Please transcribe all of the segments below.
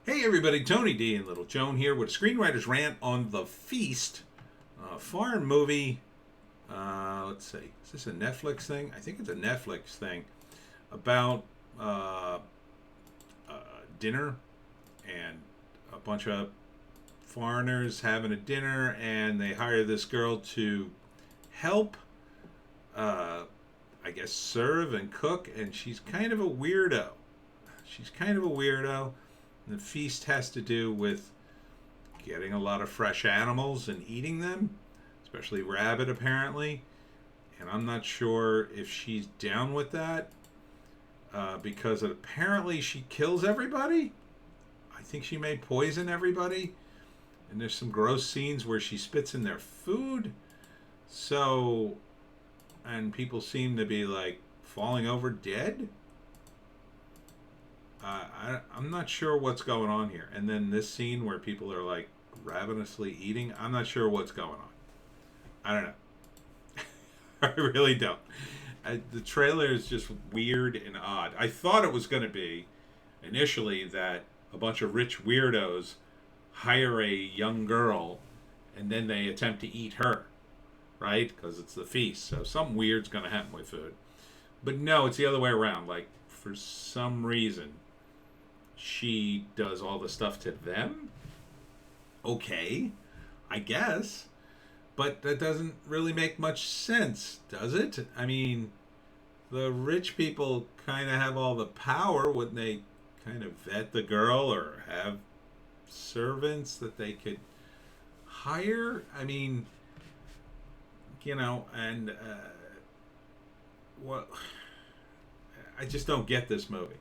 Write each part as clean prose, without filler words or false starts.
Hey everybody, Tony D and Little Joan here with Screenwriter's Rant on The Feast, a foreign movie. Let's see, is this a Netflix thing? I think it's a Netflix thing about uh, dinner and a bunch of foreigners having a dinner, and they hire this girl to help, uh, I guess, serve and cook, and she's kind of a weirdo. She's kind of a weirdo. The feast has to do with getting a lot of fresh animals and eating them, especially rabbit, apparently. And I'm not sure if she's down with that because apparently she kills everybody. I think she may poison everybody. And there's some gross scenes where she spits in their food. So, and people seem to be like falling over dead. I'm not sure what's going on here. And then this scene where people are like ravenously eating, I'm not sure what's going on. I don't know. I really don't. The trailer is just weird and odd. I thought it was going to be initially that a bunch of rich weirdos hire a young girl and then they attempt to eat her, right? Because it's the feast. So something weird's going to happen with food. But no, it's the other way around. Like, for some reason, she does all the stuff to them. Okay, I guess. But that doesn't really make much sense, does it? I mean, the rich people kind of have all the power. Wouldn't they kind of vet the girl or have servants that they could hire? I mean, and what? I just don't get this movie.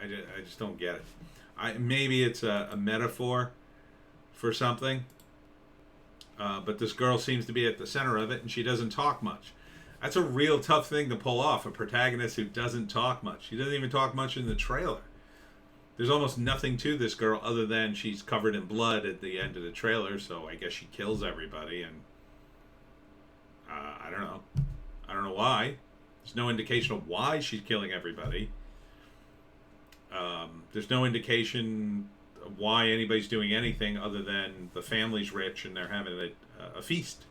I just don't get it. Maybe it's a metaphor for something, but this girl seems to be at the center of it, and she doesn't talk much. That's a real tough thing to pull off, a protagonist who doesn't talk much. She doesn't even talk much in the trailer. There's almost nothing to this girl other than she's covered in blood at the end of the trailer, so I guess she kills everybody, and I don't know. I don't know why. There's no indication of why she's killing everybody. There's no indication of why anybody's doing anything other than the family's rich and they're having a feast.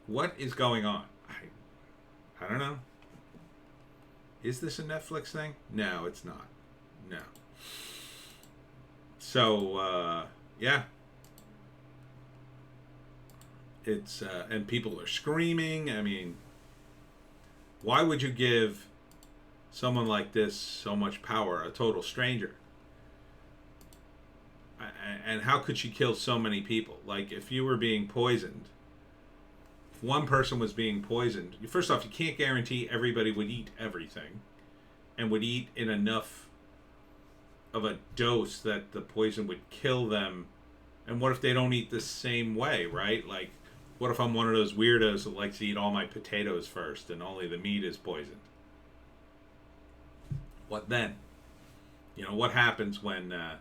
What is going on? I don't know. Is this a Netflix thing? No, it's not. No. So, yeah. It's, and people are screaming. I mean, why would you give someone like this so much power, a total stranger? And how could she kill so many people? Like, if you were being poisoned, if one person was being poisoned, first off, you can't guarantee everybody would eat everything and would eat in enough of a dose that the poison would kill them. And what if they don't eat the same way, right? Like, what if I'm one of those weirdos that likes to eat all my potatoes first and only the meat is poisoned? What then? What happens when, I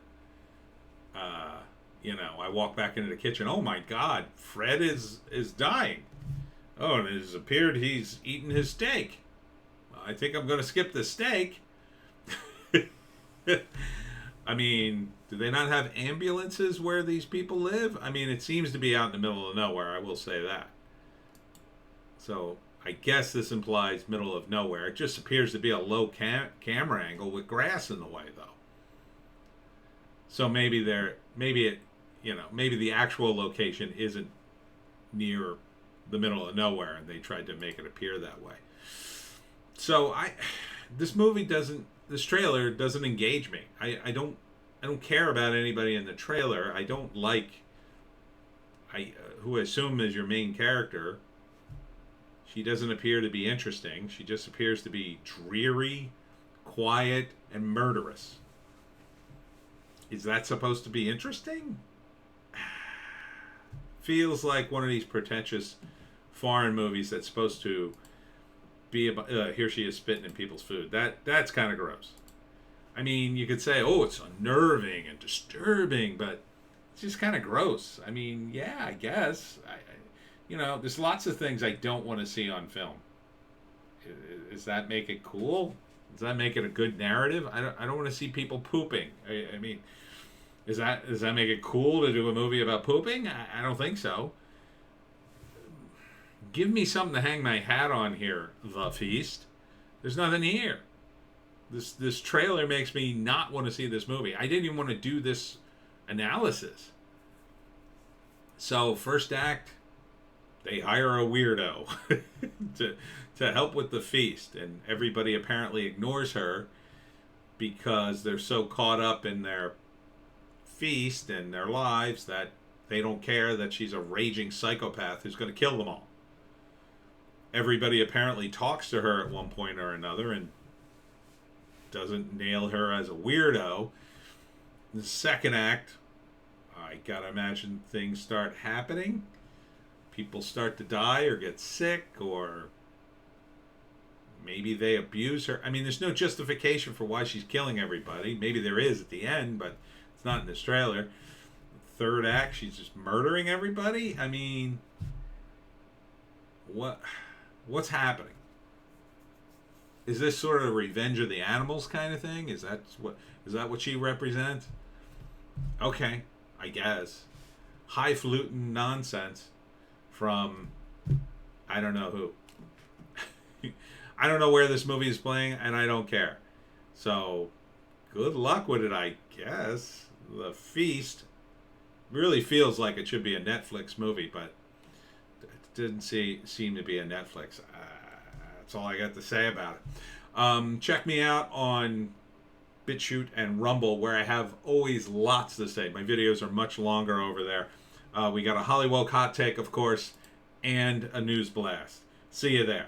walk back into the kitchen? Oh my God, Fred is dying. Oh, and it has appeared he's eaten his steak. I think I'm going to skip the steak. I mean, do they not have ambulances where these people live? I mean, it seems to be out in the middle of nowhere, I will say that. So, I guess this implies middle of nowhere. It just appears to be a low camera angle with grass in the way, though. So maybe maybe the actual location isn't near the middle of nowhere, and they tried to make it appear that way. So this trailer doesn't engage me. I don't care about anybody in the trailer. I don't like who I assume is your main character. She doesn't appear to be interesting. She just appears to be dreary, quiet, and murderous. Is that supposed to be interesting? Feels like one of these pretentious foreign movies that's supposed to be about, here she is spitting in people's food. That's kind of gross. I mean, you could say, oh, it's unnerving and disturbing, but it's just kind of gross. I mean, yeah, I guess. There's lots of things I don't want to see on film. Does that make it cool? Does that make it a good narrative? I don't want to see people pooping. I mean, does that make it cool to do a movie about pooping? I don't think so. Give me something to hang my hat on here, The Feast. There's nothing here. This trailer makes me not want to see this movie. I didn't even want to do this analysis. So, first act, they hire a weirdo to help with the feast, and everybody apparently ignores her because they're so caught up in their feast and their lives that they don't care that she's a raging psychopath who's going to kill them all. Everybody apparently talks to her at one point or another and doesn't nail her as a weirdo. The second act, I gotta imagine things start happening. People start to die or get sick, or maybe they abuse her. I mean, there's no justification for why she's killing everybody. Maybe there is at the end, but it's not in this trailer. Third act, she's just murdering everybody. I mean, what's happening? Is this sort of Revenge of the Animals kind of thing? Is that what she represents? Okay, I guess. Highfalutin nonsense from I don't know who. I don't know where this movie is playing, and I don't care. So, good luck with it, I guess. The Feast really feels like it should be a Netflix movie, but it didn't seem to be a Netflix. That's all I got to say about it. Check me out on Bitchute and Rumble, where I have always lots to say. My videos are much longer over there. We got a Hollywoke hot take, of course, and a news blast. See you there.